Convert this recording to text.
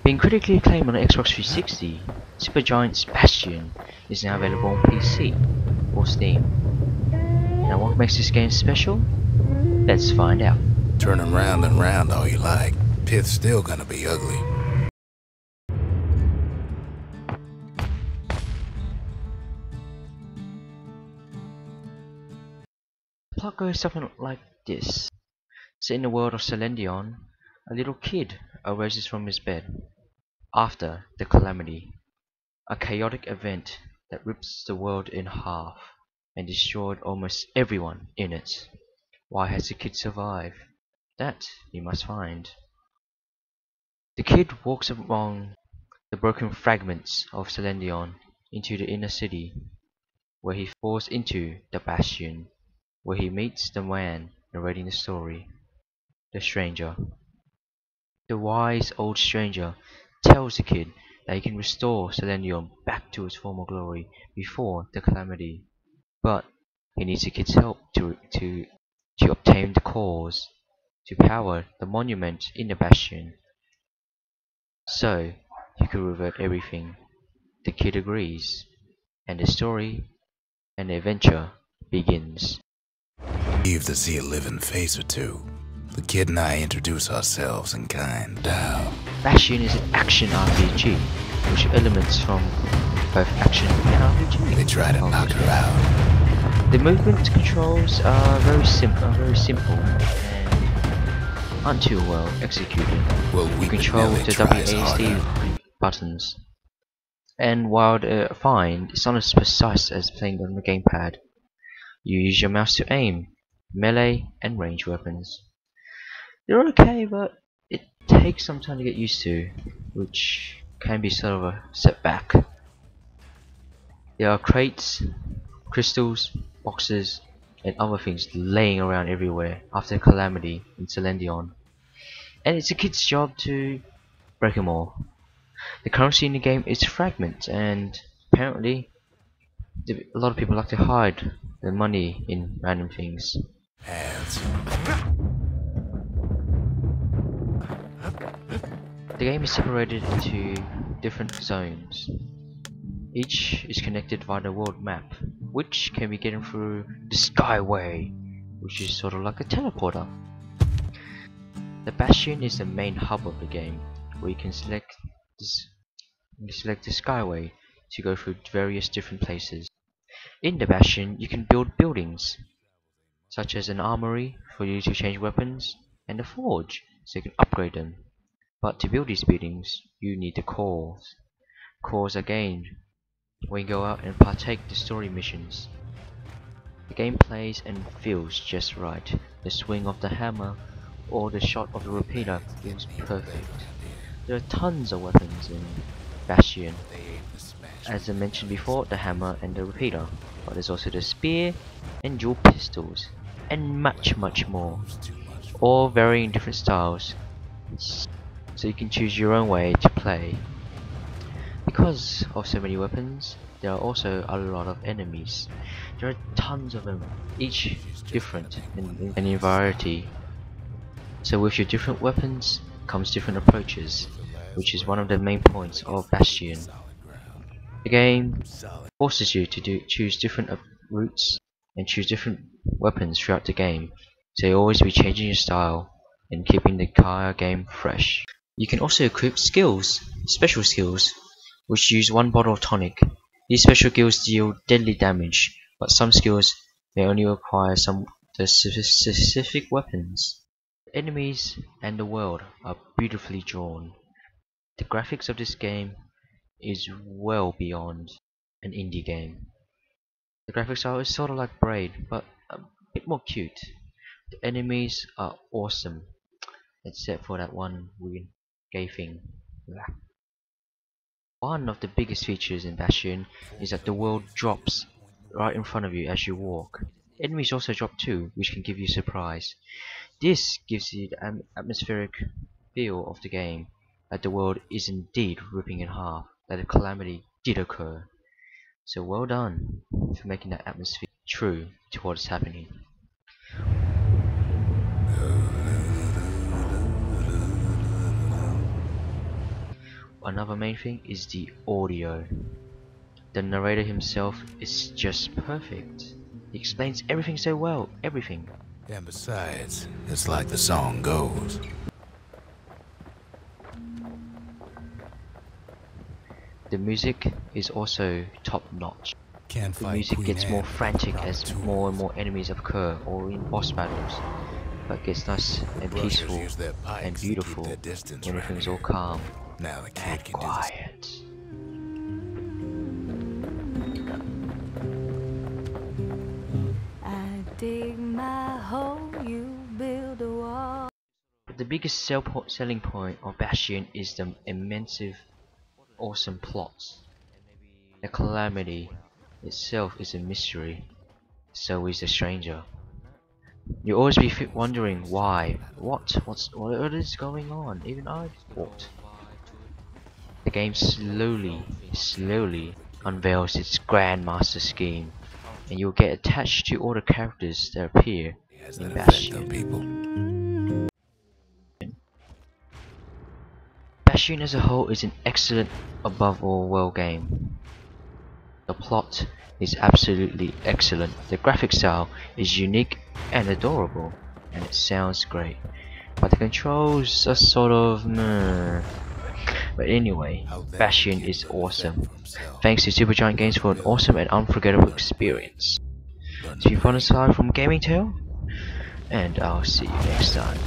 Being critically acclaimed on the Xbox 360, Supergiant's Bastion is now available on PC or Steam. Now what makes this game special? Let's find out. Turning round and round all you like. Pit's still gonna be ugly. The plot goes something like this. Set in the world of Celendion, a little kid arises from his bed after the calamity, a chaotic event that rips the world in half and destroyed almost everyone in it. Why has the kid survived? That we must find. The kid walks among the broken fragments of Celendion into the inner city, where he falls into the Bastion, where he meets the man narrating the story, the stranger. The wise old stranger tells the kid that he can restore Celendion back to its former glory before the calamity, but he needs the kid's help to obtain the cores to power the monument in the Bastion, so he could revert everything. The kid agrees, and the story and the adventure begins. Leave to see a living face or two. The kid and I introduce ourselves in kind. Bastion is an action RPG, which elements from both action and RPG. They try to knock her out. The movement controls are very simple and aren't too well executed. Well, You control with the WASD buttons, and while they're fine, it's not as precise as playing on the gamepad. You use your mouse to aim, melee and range weapons. They're okay, but it takes some time to get used to, which can be sort of a setback. There are crates, crystals, boxes, and other things laying around everywhere after the calamity in Celendion, and it's a kid's job to break them all. The currency in the game is fragments, and apparently a lot of people like to hide their money in random things. The game is separated into different zones. Each is connected via the world map, which can be getting through the Skyway, which is sort of like a teleporter. The Bastion is the main hub of the game, where you can select the Skyway to go through various different places. In the Bastion, you can build buildings, such as an armory for you to change weapons, and a forge, so you can upgrade them. But to build these buildings, you need the cores. Cores are gained when you go out and partake the story missions. The game plays and feels just right. The swing of the hammer or the shot of the repeater feels perfect. There are tons of weapons in Bastion. As I mentioned before, the hammer and the repeater, but there's also the spear and dual pistols, and much more, all varying in different styles, so you can choose your own way to play. Because of so many weapons, there are also a lot of enemies. There are tons of them, each different in variety. So with your different weapons comes different approaches, which is one of the main points of Bastion. The game forces you to choose different routes and choose different weapons throughout the game, so you'll always be changing your style and keeping the entire game fresh. You can also equip skills, special skills, which use one bottle of tonic. These special skills deal deadly damage, but some skills may only require some specific weapons. The enemies and the world are beautifully drawn. The graphics of this game is well beyond an indie game. The graphics are sort of like Braid, but a bit more cute. The enemies are awesome, except for that one weird gay thing. One of the biggest features in Bastion is that the world drops right in front of you as you walk. Enemies also drop too, which can give you a surprise. This gives you the atmospheric feel of the game, that the world is indeed ripping in half, that a calamity did occur. So well done for making that atmosphere true to what is happening. another main thing is the audio. The narrator himself is just perfect. He explains everything so well, everything. And besides, it's like the song goes. The music is also top notch. Can't The fight music Queen gets more Anne frantic without as tools. more and more enemies occur, or in boss battles, but gets nice and Russians peaceful use their and pikes to keep beautiful their distance when around everything's here. all calm Now the kid and can quiet. I dig my hole, you build a wall. But the biggest selling point of Bastion is the immense, awesome plots. The calamity itself is a mystery, so is the stranger. You always be wondering why, what is going on. Even I thought. The game slowly unveils its grandmaster scheme, and you'll get attached to all the characters that appear has in that effect on Bastion. people. Bastion as a whole is an excellent, above all, well game. The plot is absolutely excellent, the graphic style is unique and adorable, and it sounds great. But the controls are sort of meh. But anyway, How that Bastion kid is will fend awesome. for himself. Thanks to Supergiant Games for an awesome and unforgettable experience. Learn It's to been pray. FrontalSpy from GamingTale, and I'll see you next time.